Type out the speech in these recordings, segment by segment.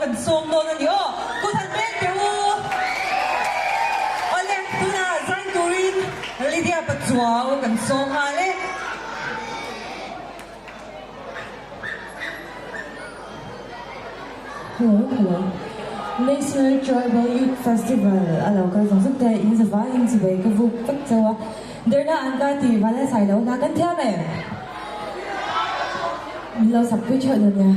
kan som no na niyo. Kutan bek pewu. Ole tuna zan turin. Lidia patsuao kan som hale. Hello. National Tribal Youth Festival. Alo ka zong suk te in sa va in sa be ka vu pak chawa. Der na an ka ti va la sai lo na kan thia me. Lo sắp quyết chợ rồi nha.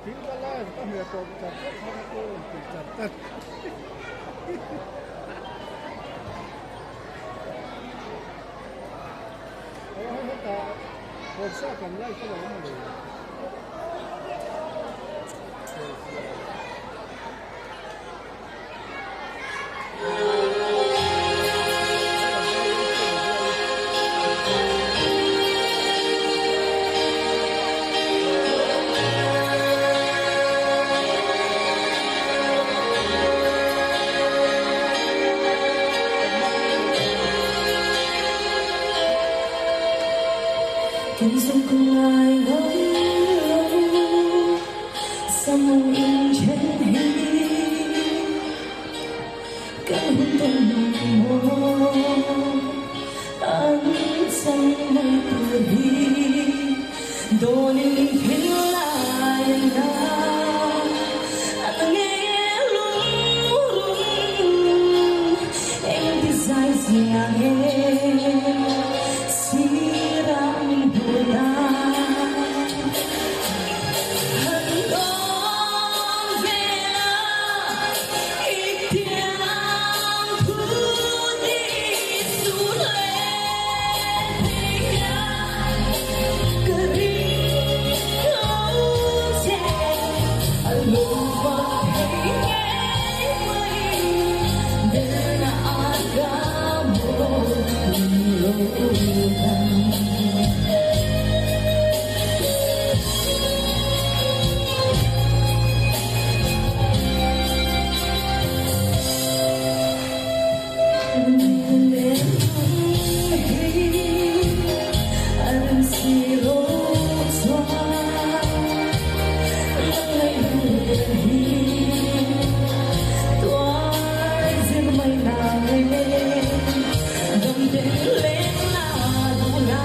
Tiếng ta la ta hiểu tôi chặt tất không tôi chặt tất. Không hết ta, còn sao còn lại cái đó mà được. Tình dung cùng lại ngỡ sao mong in trên hình cảm hứng tâm mong anh sang nơi cười đôi mình hình lại na anh nghe lung em đi dài dàng em sirang bulan hanggang vela itiang putih suletnya kering kau cek lupa pengen dan agamu lên là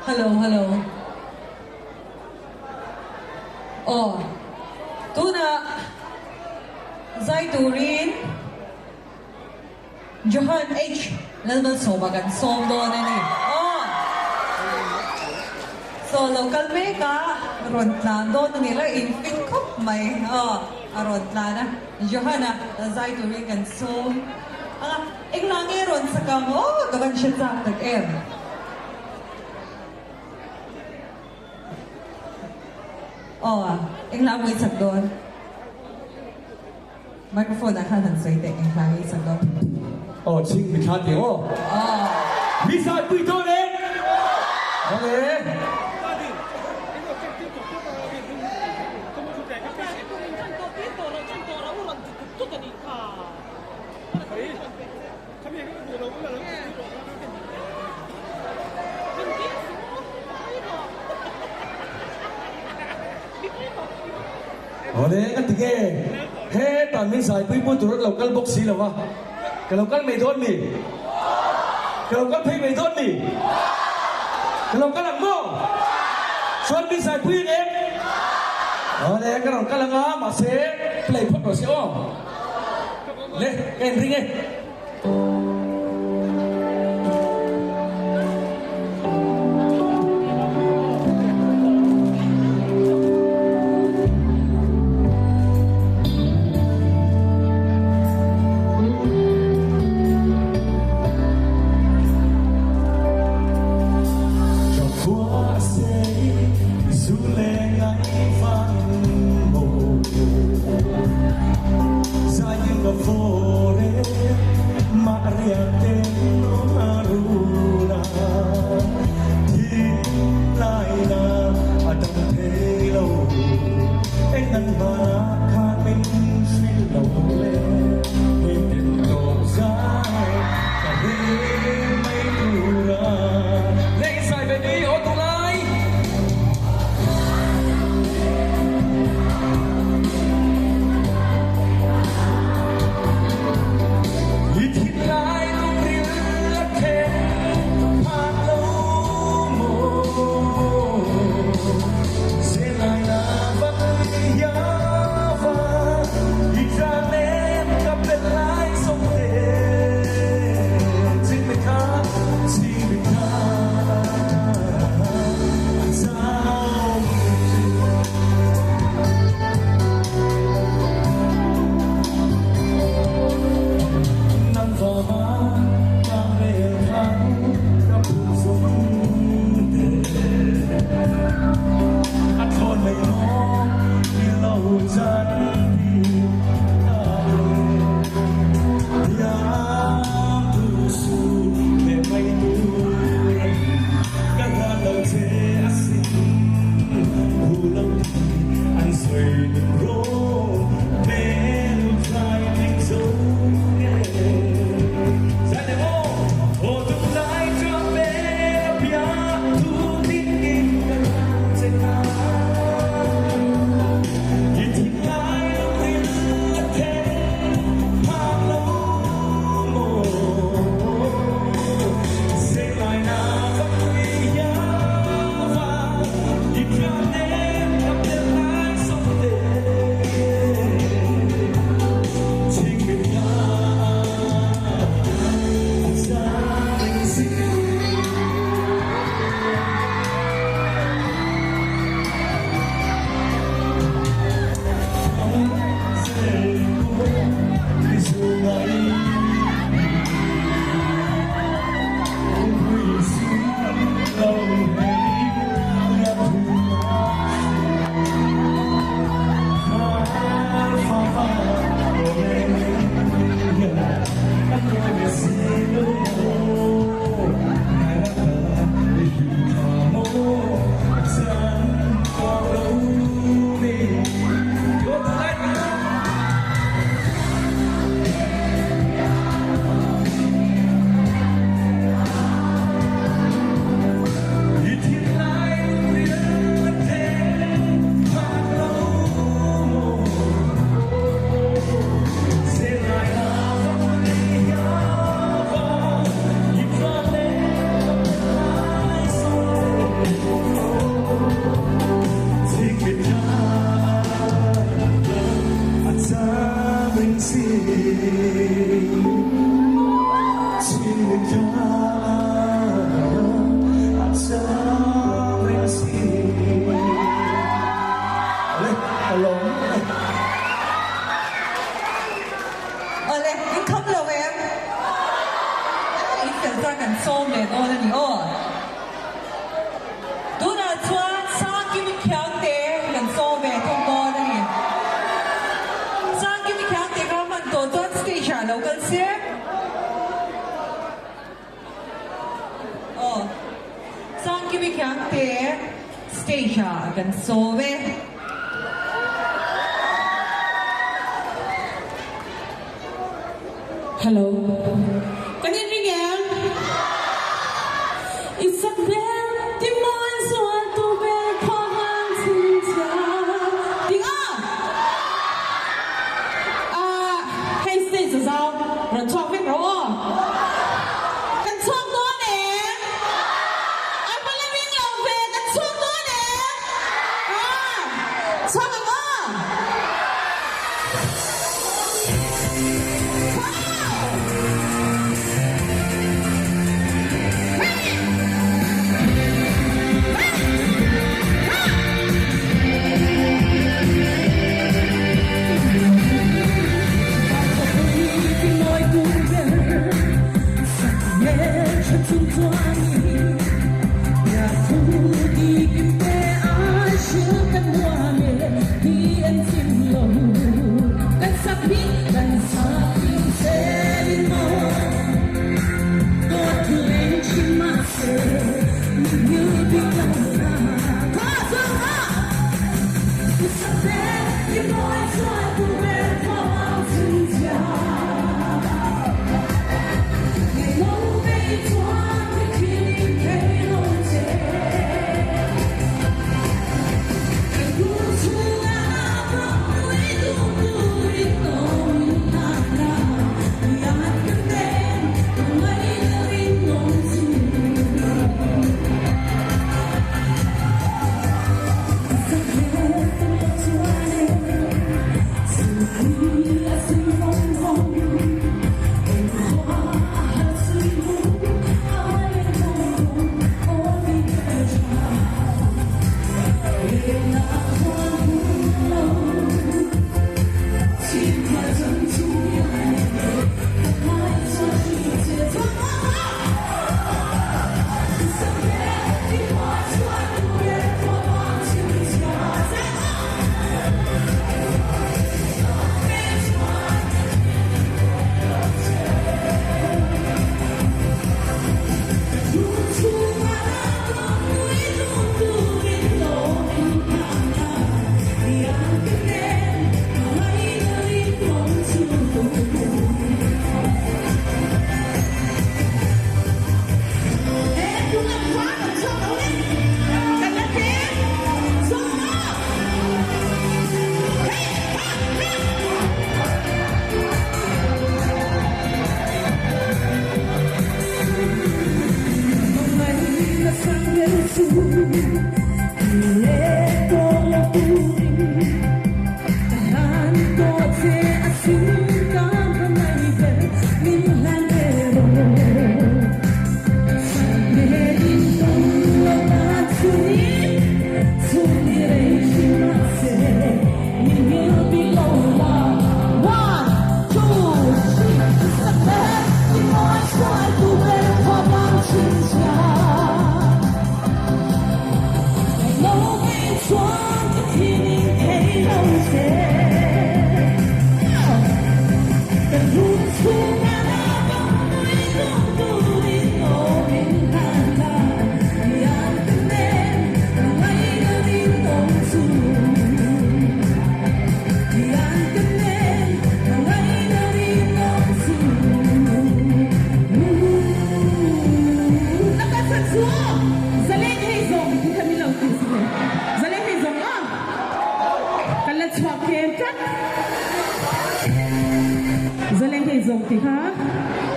Hello. Oh, tuna. Zaiturin. Johan H. Lalman somagan som doon ni. Oh. So local meka Rontlan doon nila infin ko may Rontlan na. Johanna Zaiturin kan som. Inglangi ron sa kamo gaban siya sa tag-em. Inglangi sa doon. Microphone na kan sa ite inglangi sa doon. 지금 이렇게 할게요. 미사 뿌이토네. 오케이. Ode kan tige he ta min sai pui pu turut local box si lawa ka local mai don mi ka local phei mai don mi ka local ang mo suan min sai pui ne ode ka local nga ma se play phot ro se o le ken ring e Hãy subscribe cho kênh Ghiền Mì Gõ để không bỏ lỡ si Cinta Sampai si Oleh, tolong Oleh, yung kamla wem. Ikan sa kan som le no na ni o. Do na chua sa kim kyang te kan som ve thong bo na ni. Sa kim kyang te ka man to dot station local se. Oh. Sa kim kyang te station kan som ve. Hello. Kanin ring yan? Isabel, di mo ang suwan tubig ko ang sinja. Tinga! Hey, stay sa sao? Rồi chọc biết đâu à? Cần chọc đó nè. Anh phải lên miếng lòng về, cần chọc đó nè. Chọc à ngó.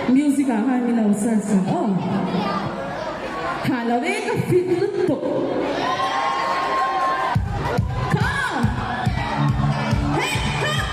Music hai mươi lâu sơ sơ. Thả là đấy các phim liên tục. Come! Hey, come!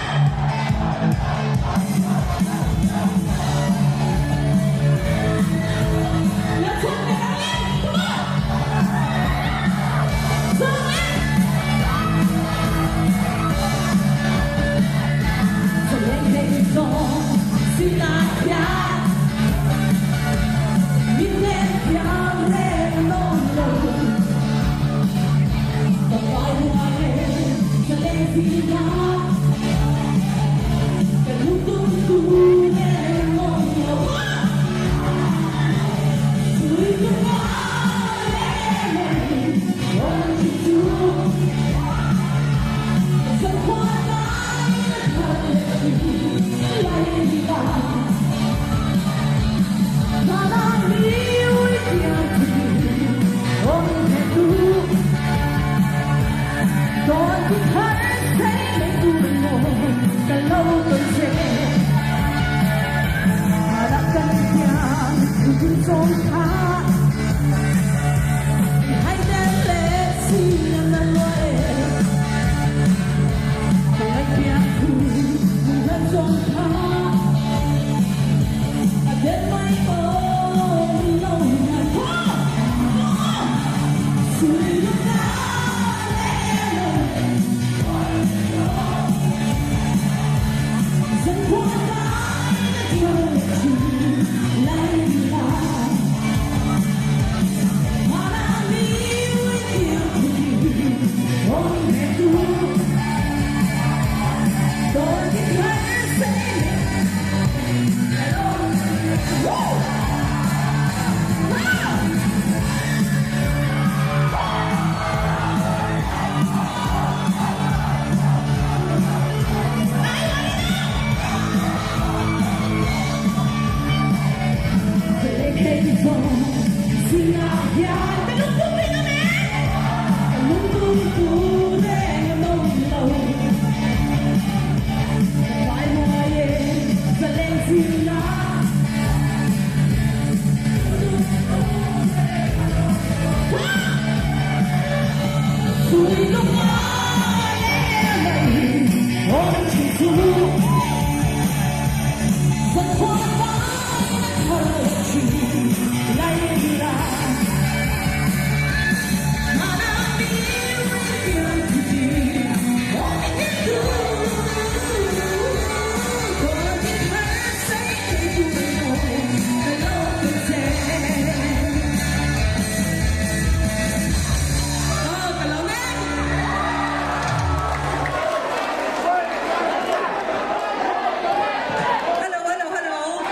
Hello.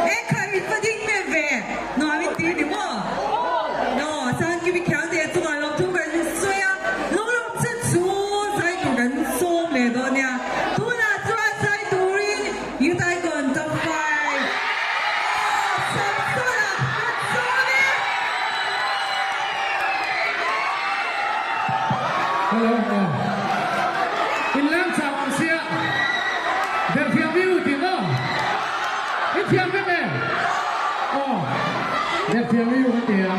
Eh, kan vi få din med ved? Nå er vi til i morgen. Nå, så han kan vi kjøre det som er lov til å være så ja. Nå er det opp til to, så er det den så med den ja. To da, så er det dorin. You die gone to five. Så da, så det. Hello. In lang chào ông xia. Đẹp phiền view thì nó. Ít phiền biết nè. Đẹp phiền view cái tiền.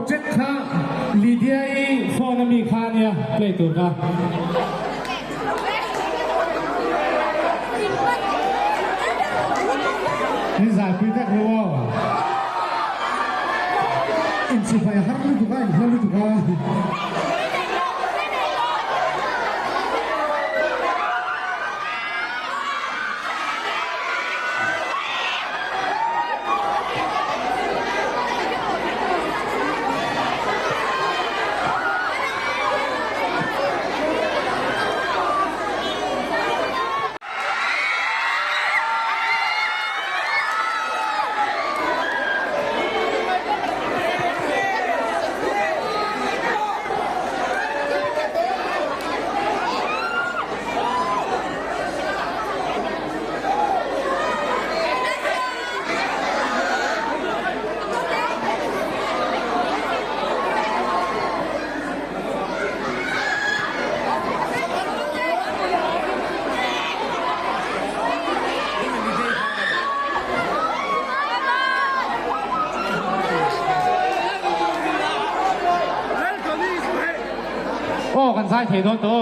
Chết khá Lydia ấy phone nó bị khá nha play tụi ta ini giải quyết các lô ini supaya harus itu kan harus itu kanกันซ้ายเทโดนตัว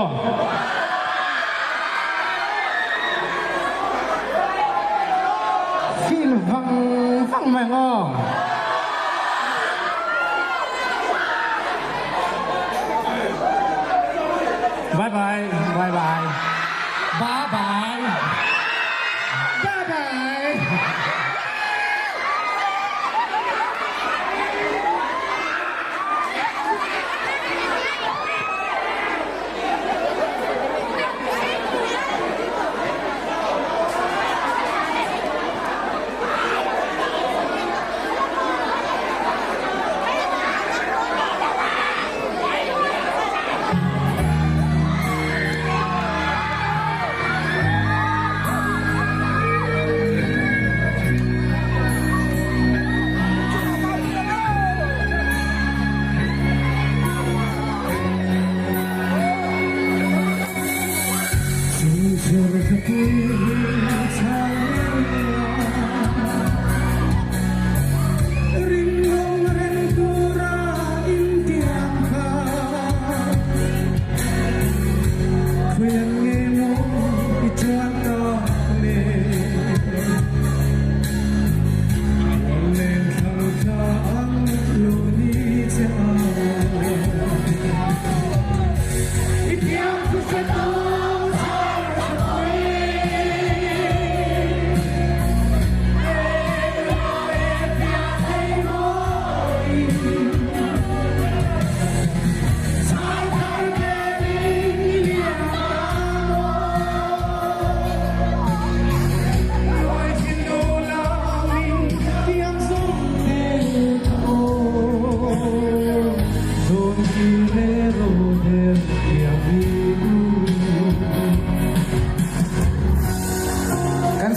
ขี้หลุดฟังแมงอ้อบายบายบายบายบายบายบายบาย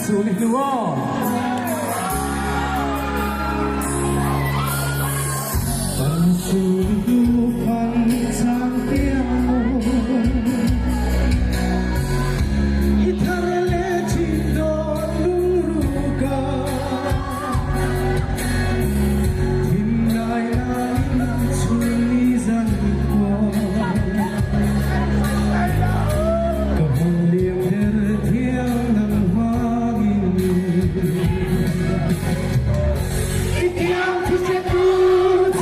数你路哦。但是路很长条，一趟来去多路高，听来那吹人过，可红脸的天能花影，一条皮鞋不擦。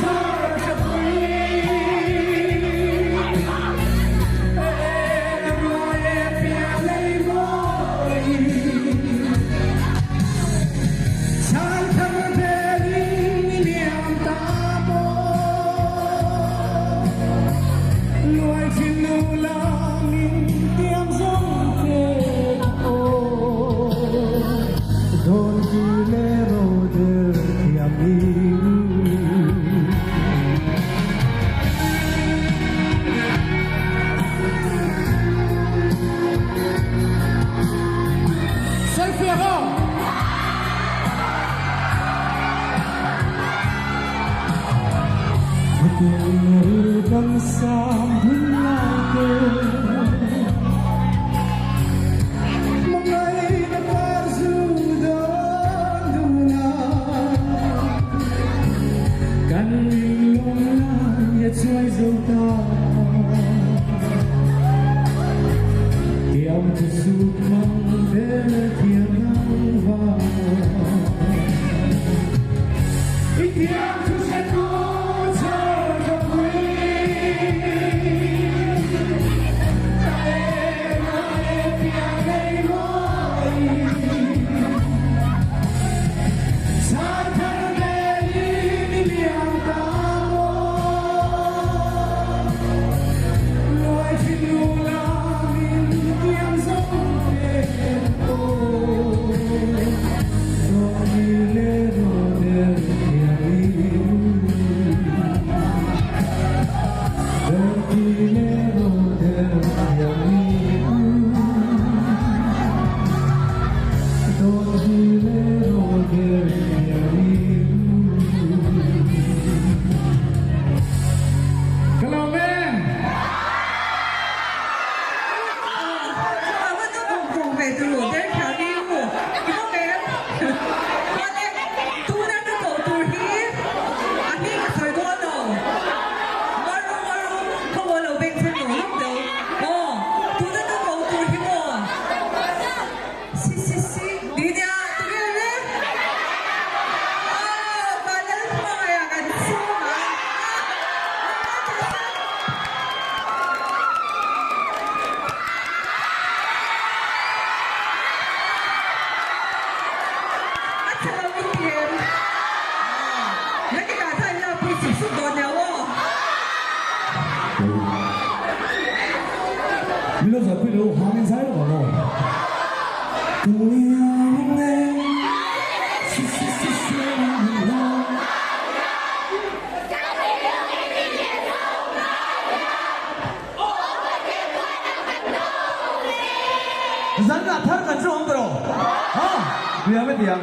Dân là thân gần xuống rồi. Hả? Vì biết tiếng.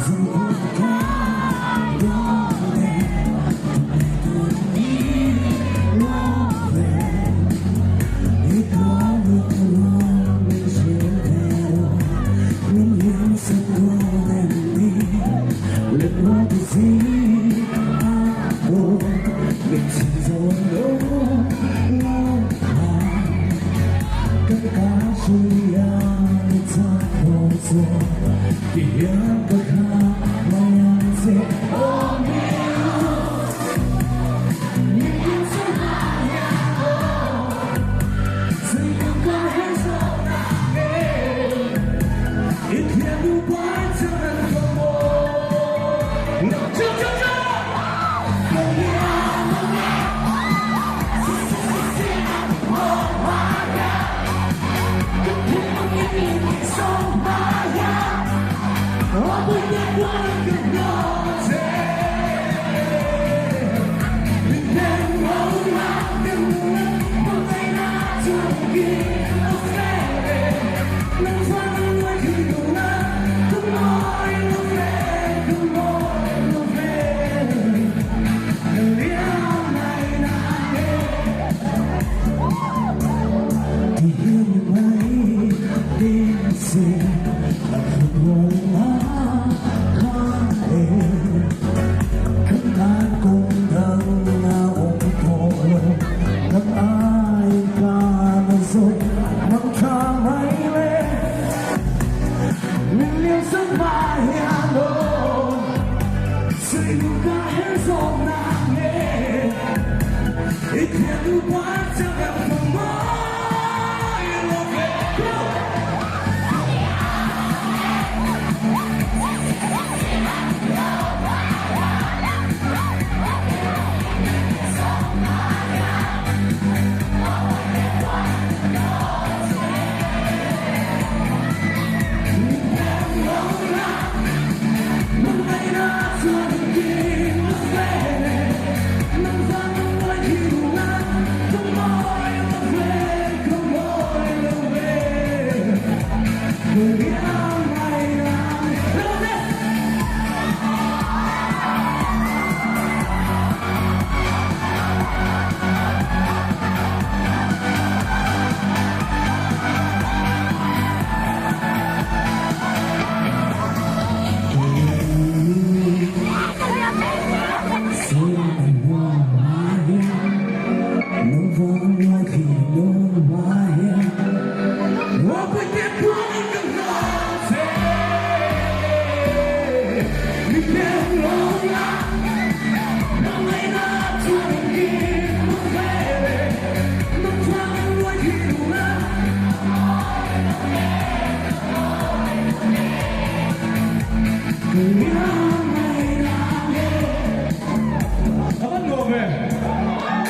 So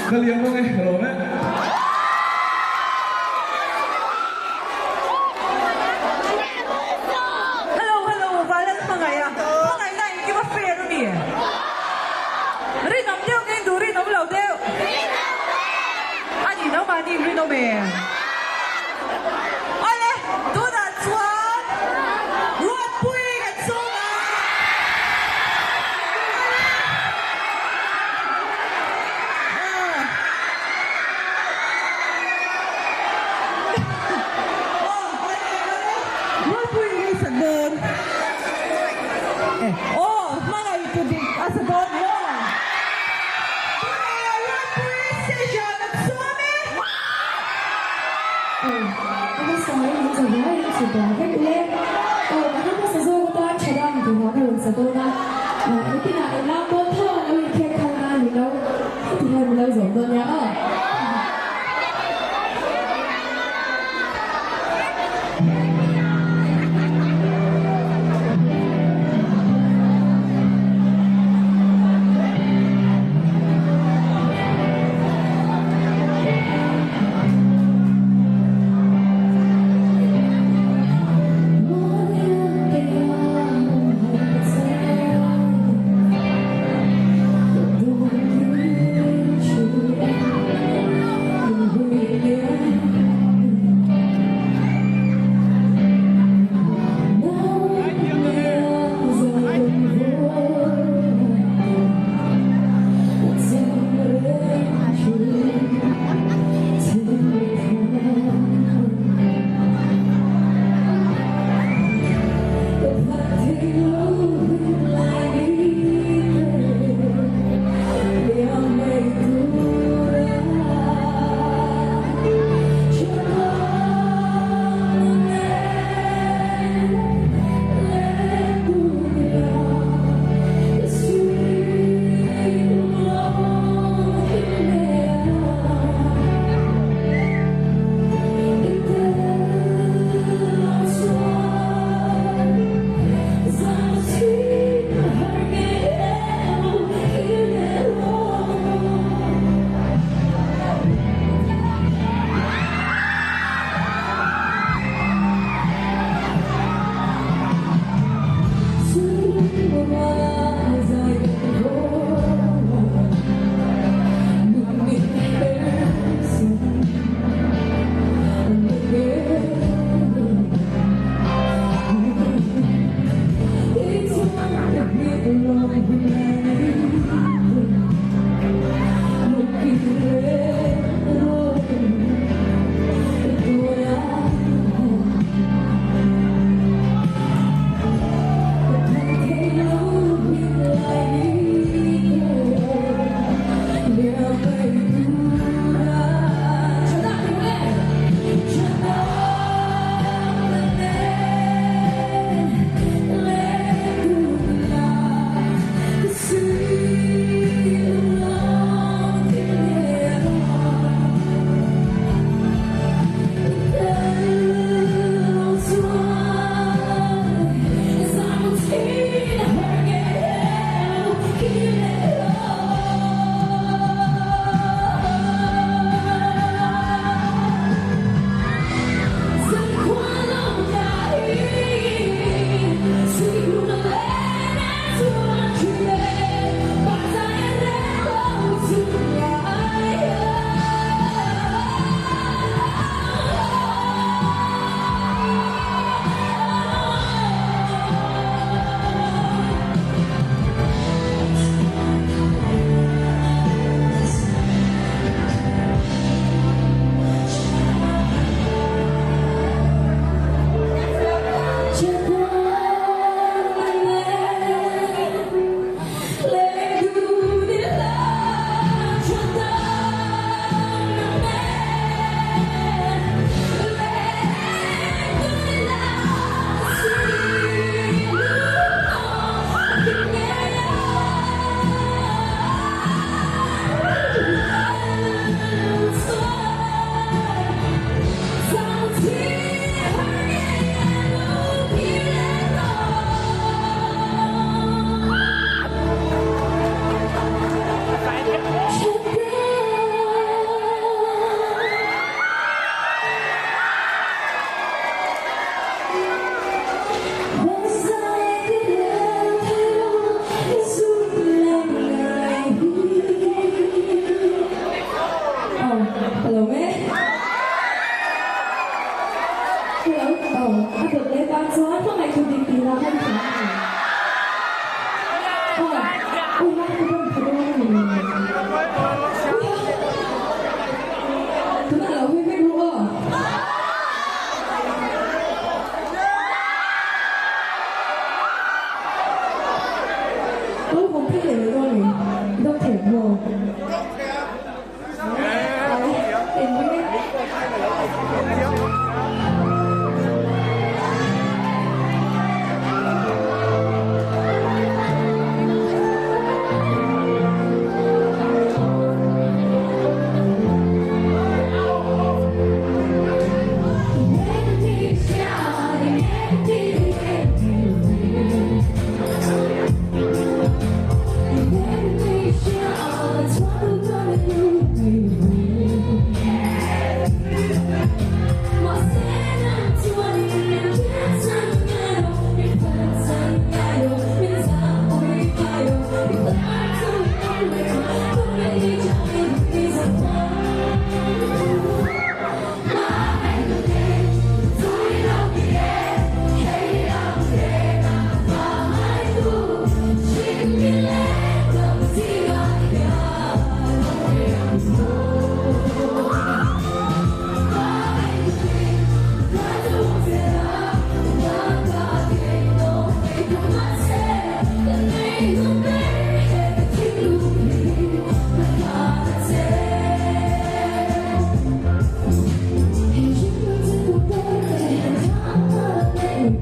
Kalian mau nih, kalau nih. Hello, balang mga ya. Mga na, hindi ba fair ni? Rin ang diyo, ngayon do rin ang law diyo. Ani na mani, rin ang may. Ale, do that one. Ruat puing at soma. Ruat puing ay sa doon. Oh, mga ito din. Sa doon yun. Ruat puing session at soma. Cái sói nó giờ nó là chỉ có cái lên mà nó sẽ rồi có toan chạy ra thì nó là sẽ tôi ra cái nào nó tốt hơn nó bị kẹt không ra thì đâu thì hơn lâu rồi tôi nhớ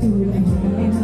Hãy subscribe cho kênh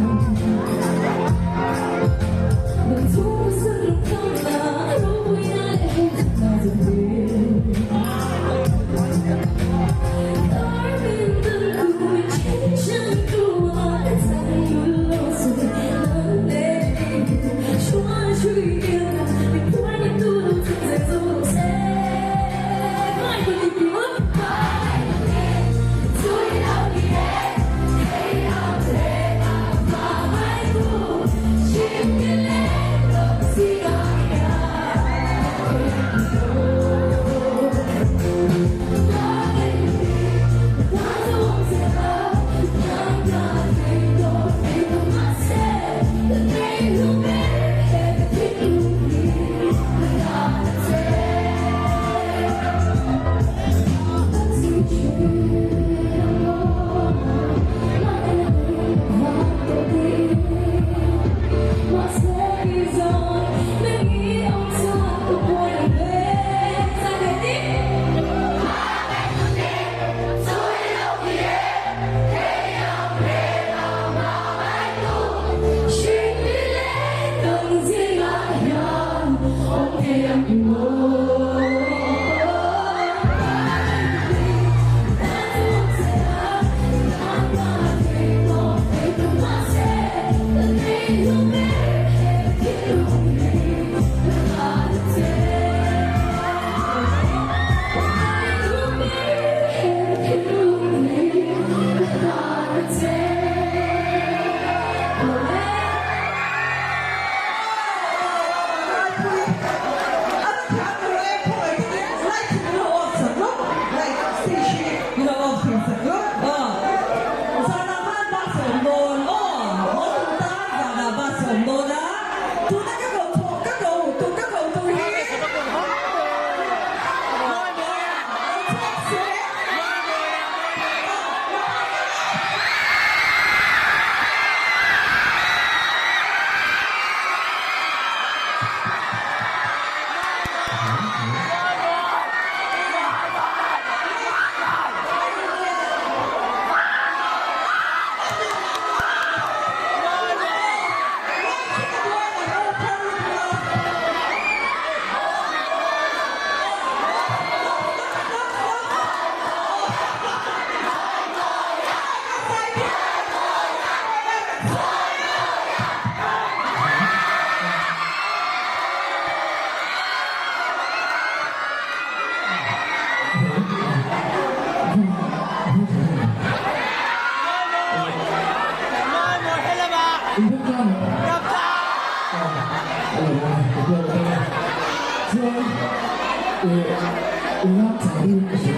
Ghiền Mì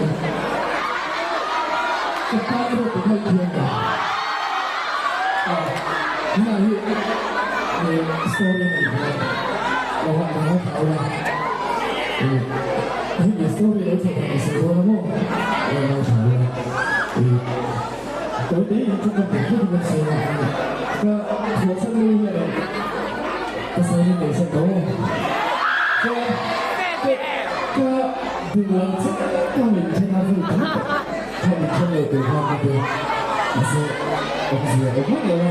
Gõ để không bỏ lỡ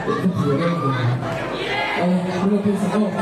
Itu dia kan. Belum bisa kok.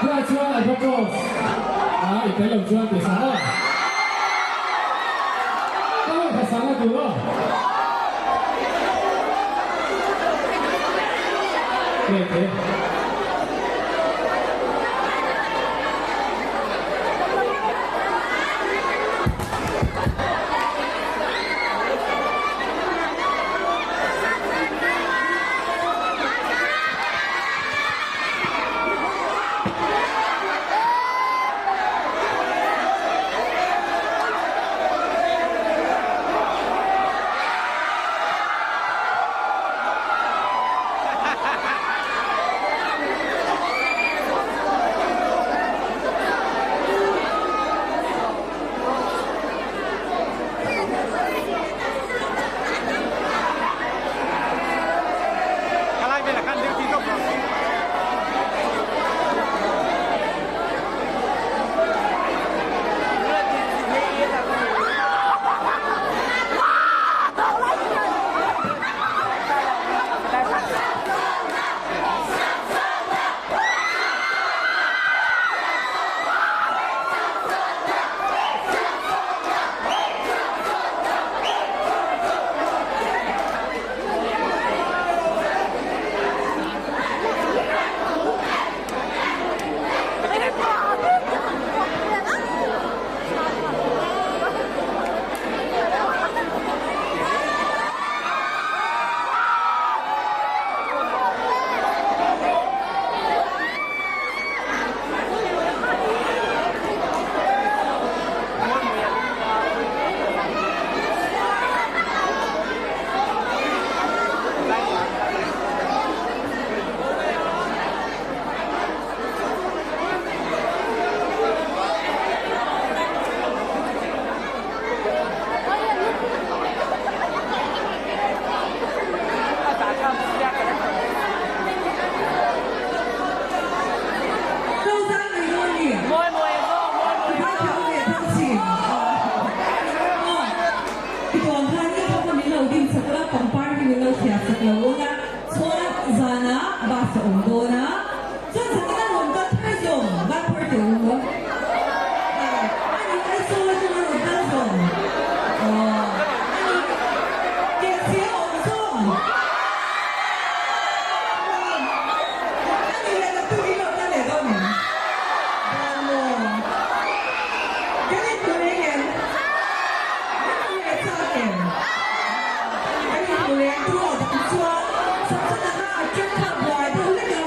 Gracias a todos. Y te lo digo antes, ¿no? ¿Cómo pasaba tú? ¿Qué? Zana, Basa Undona. So, sa kinanong ka Tarzong, ba party mo? Ani, ay so, ito nga ng Tarzong. Ani, kaya siya Ongzong. Ani, nagtulinaw na nito. Ano? Ganit ko rin yan. Ganit sa akin. Ganit ko rin. Tuwa, sa na ka, check up, boy. Tuloy na.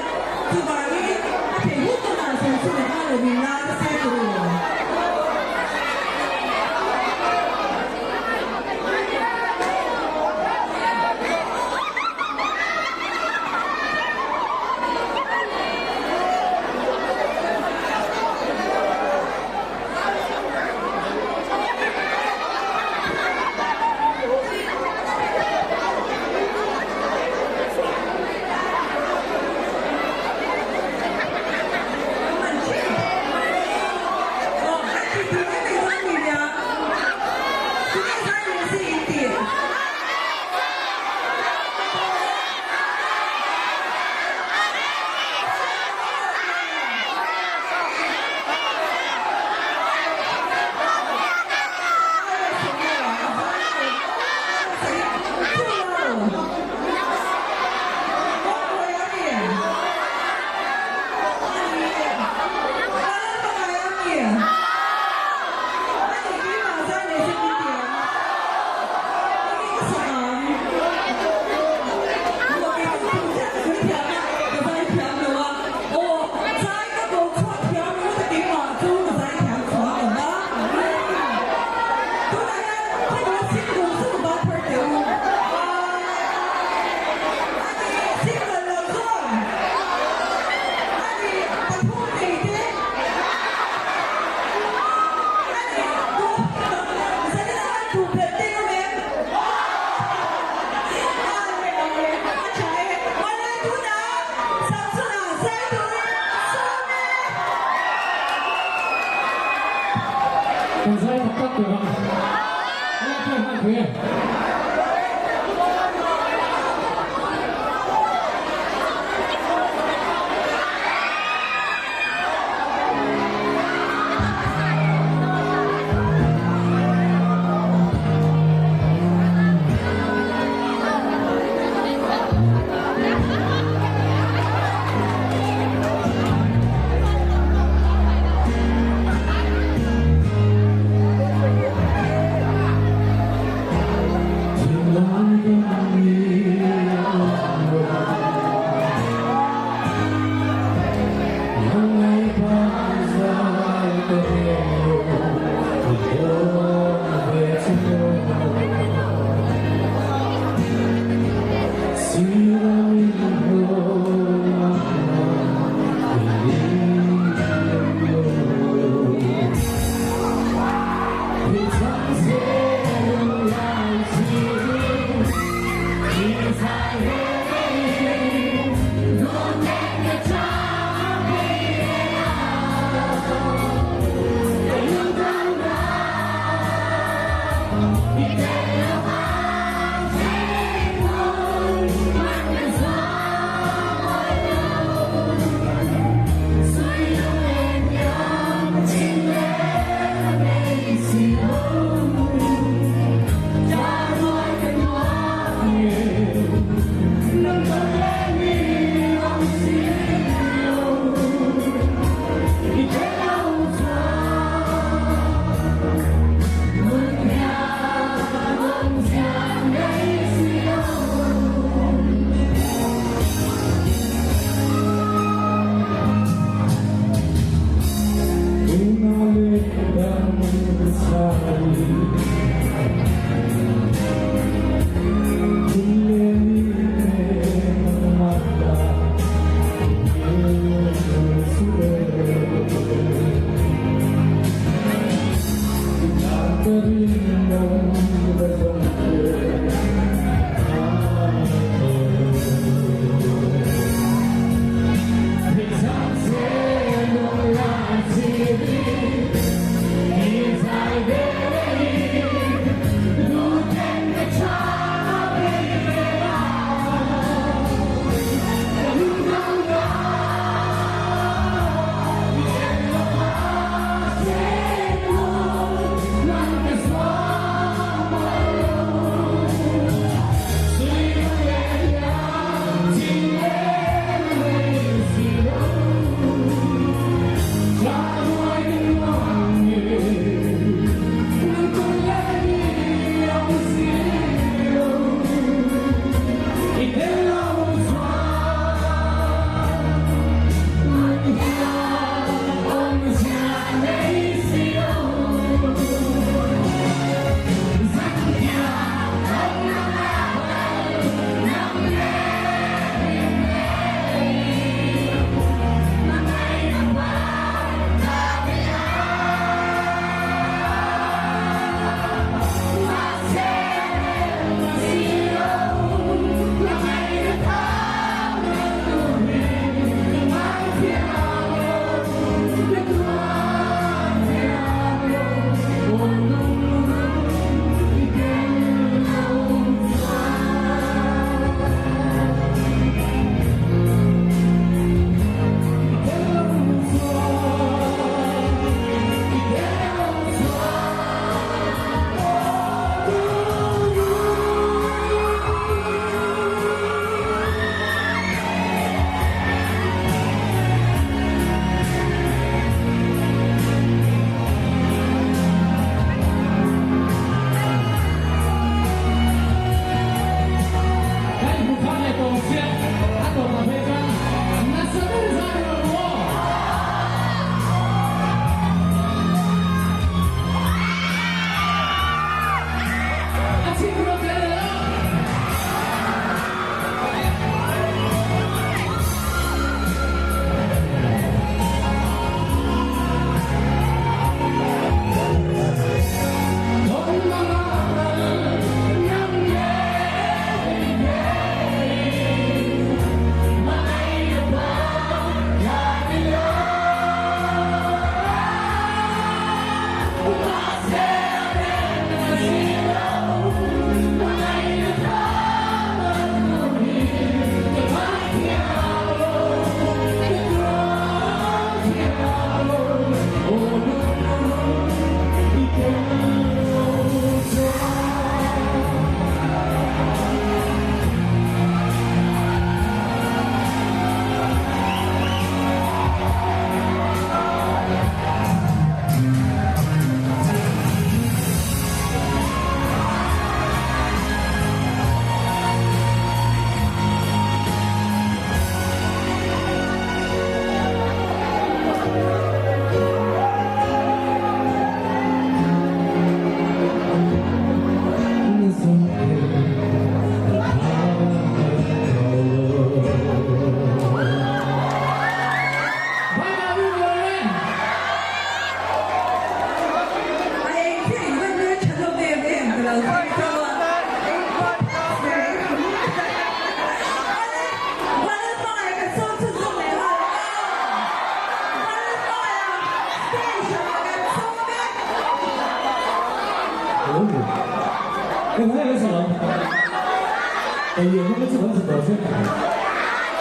哎呀，我们这帮是多少？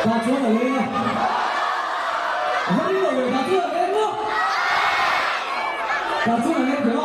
打错了嘞！我这个打错了嘞，打错了嘞，对吧？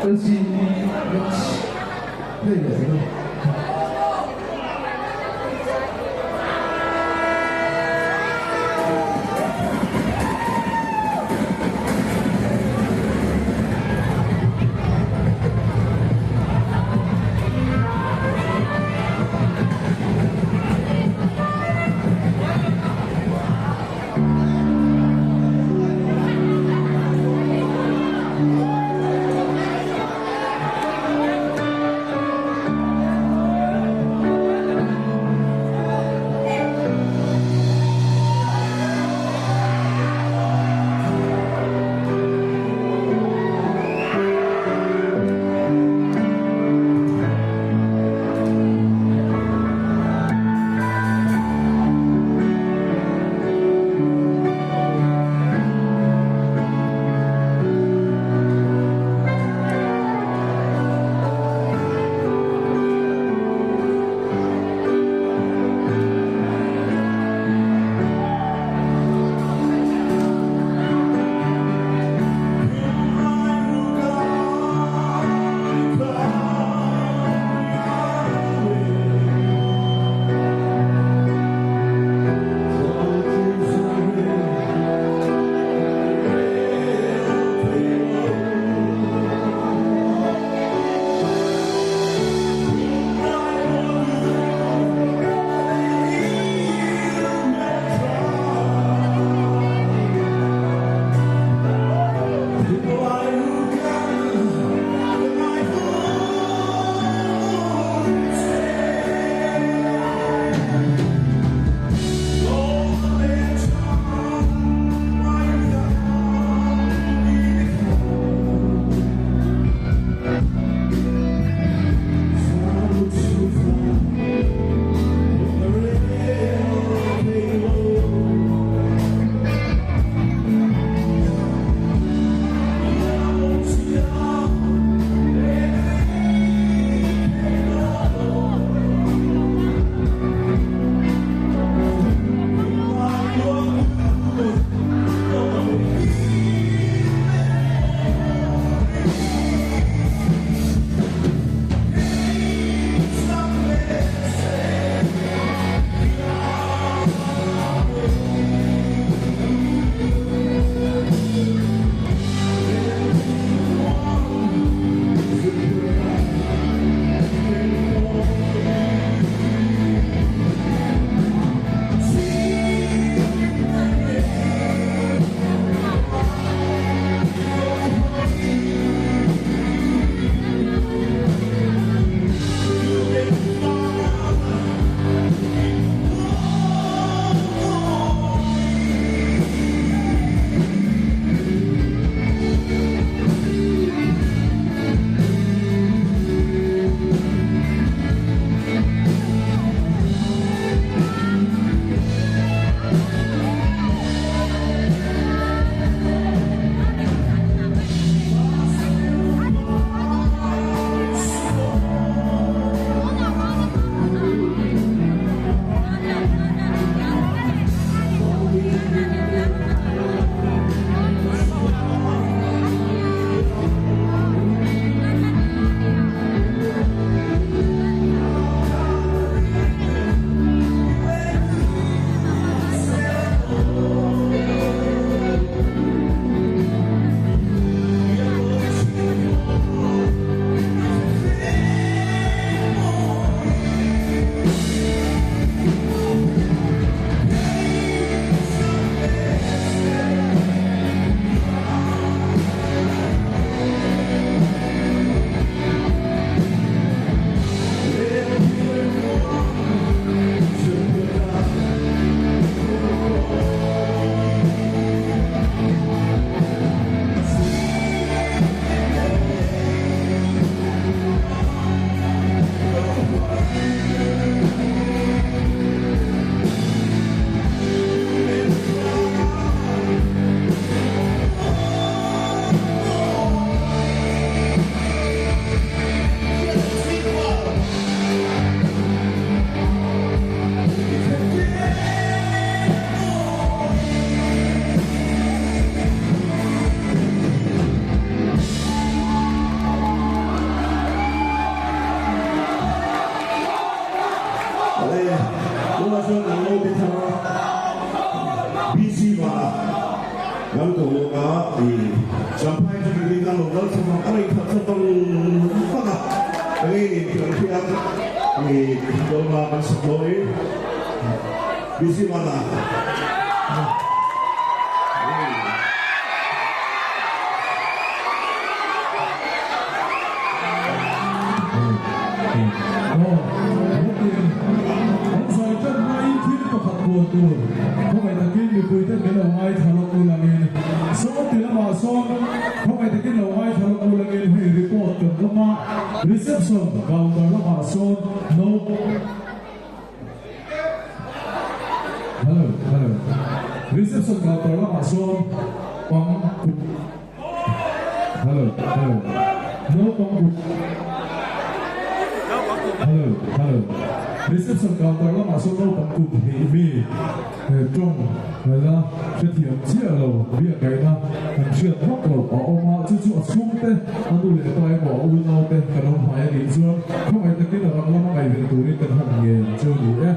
真心累人了。BC mà ngắm cổ nó thì chẳng phải cho cái ngắm cổ nó xong rồi anh thật trong phát à cái chuyện khi anh thì tôi mà mình sắp tới BC mà là không phải là cái người vui tất cái đầu ai thảo luận cùng là mình số tiền là mà số không phải là cái đầu ai thảo luận cùng là mình hay report cần có mà reception vào đó là mà số no hello reception vào đó là mà số bằng hello no bằng hello reception counter là mà số đâu bằng cục hệ vi trong là sẽ thiểm chia lầu việc cái na hành chuyện hóc lầu ở ông họ chú xuống thế anh tu luyện tay bỏ u nào thế cả đồng phải đi dương không phải cái là nó ngày về tù đi cần hành nghề chơi gì đấy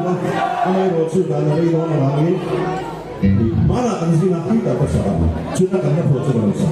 na amay ro chu da na ri ro na ni mara kan sina kita pasara chuna kan na photo na sa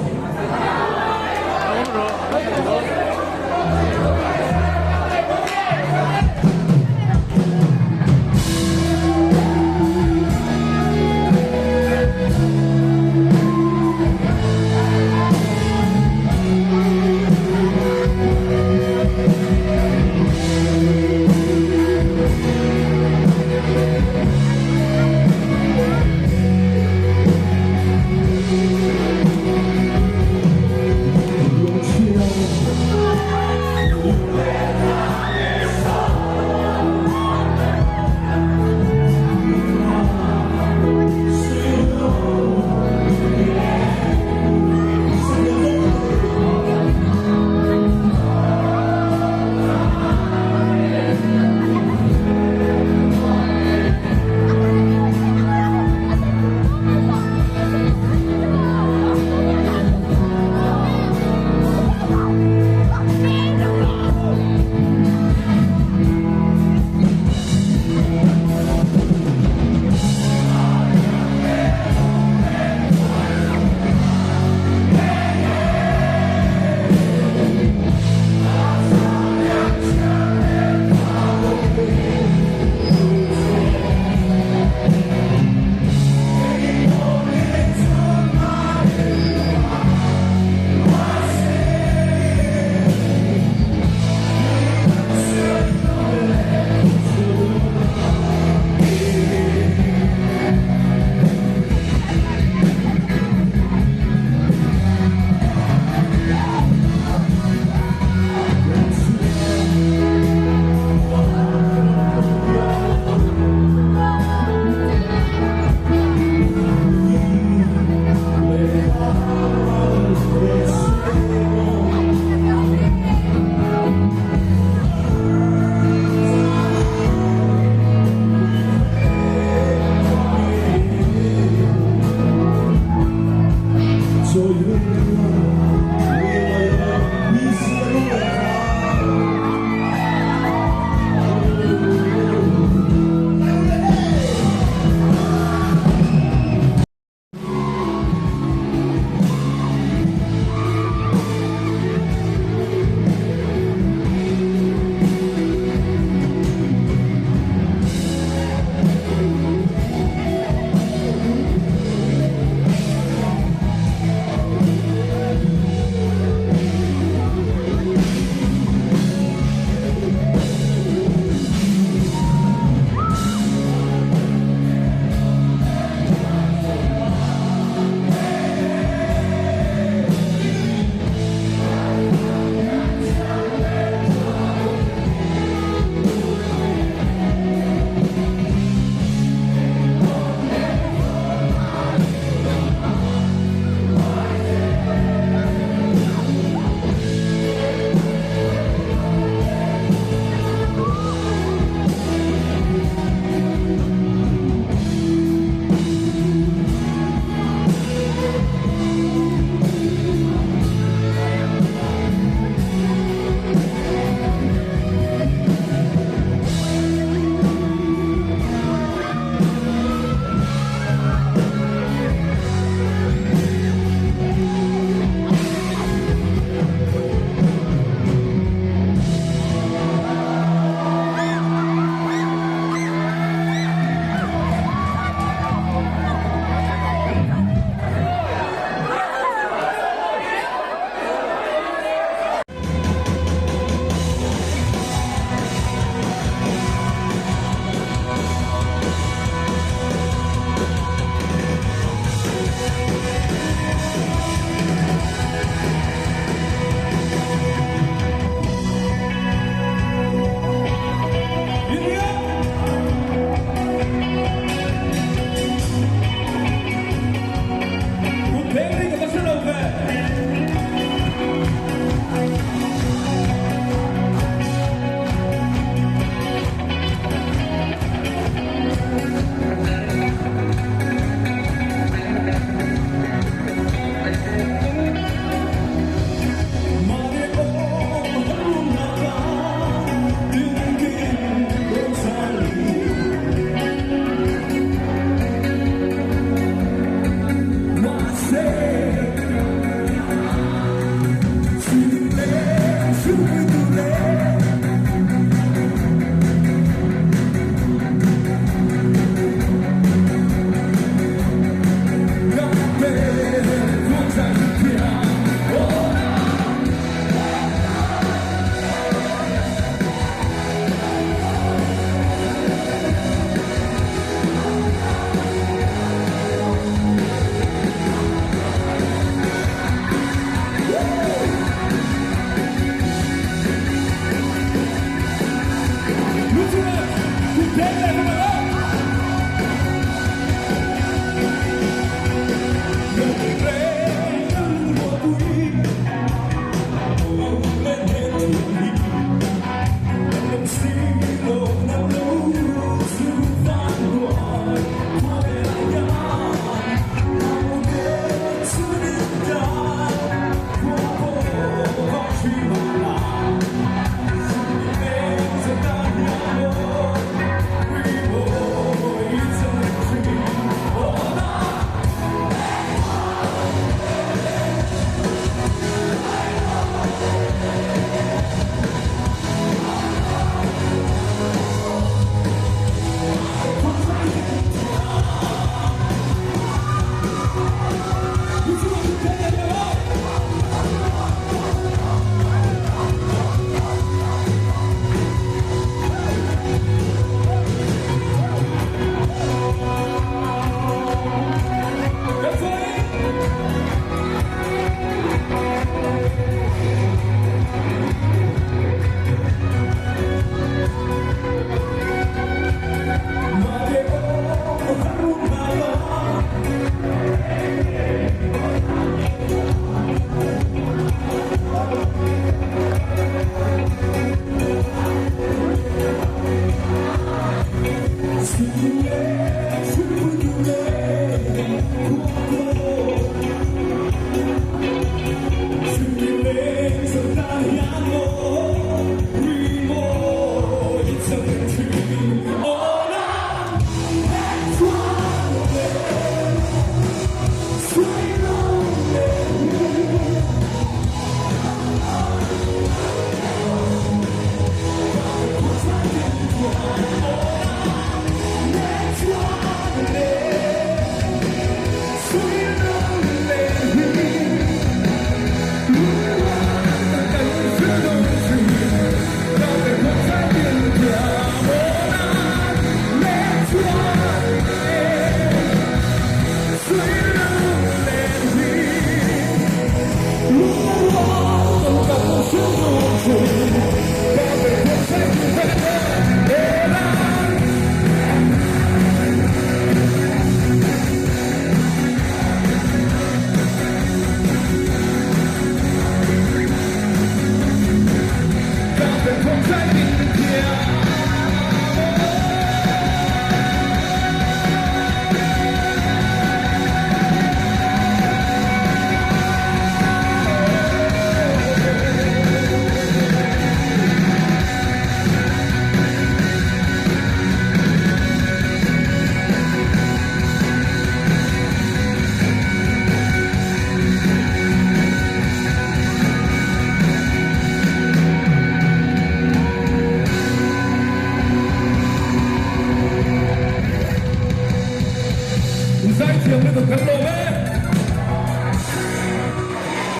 再见，我的朋友们。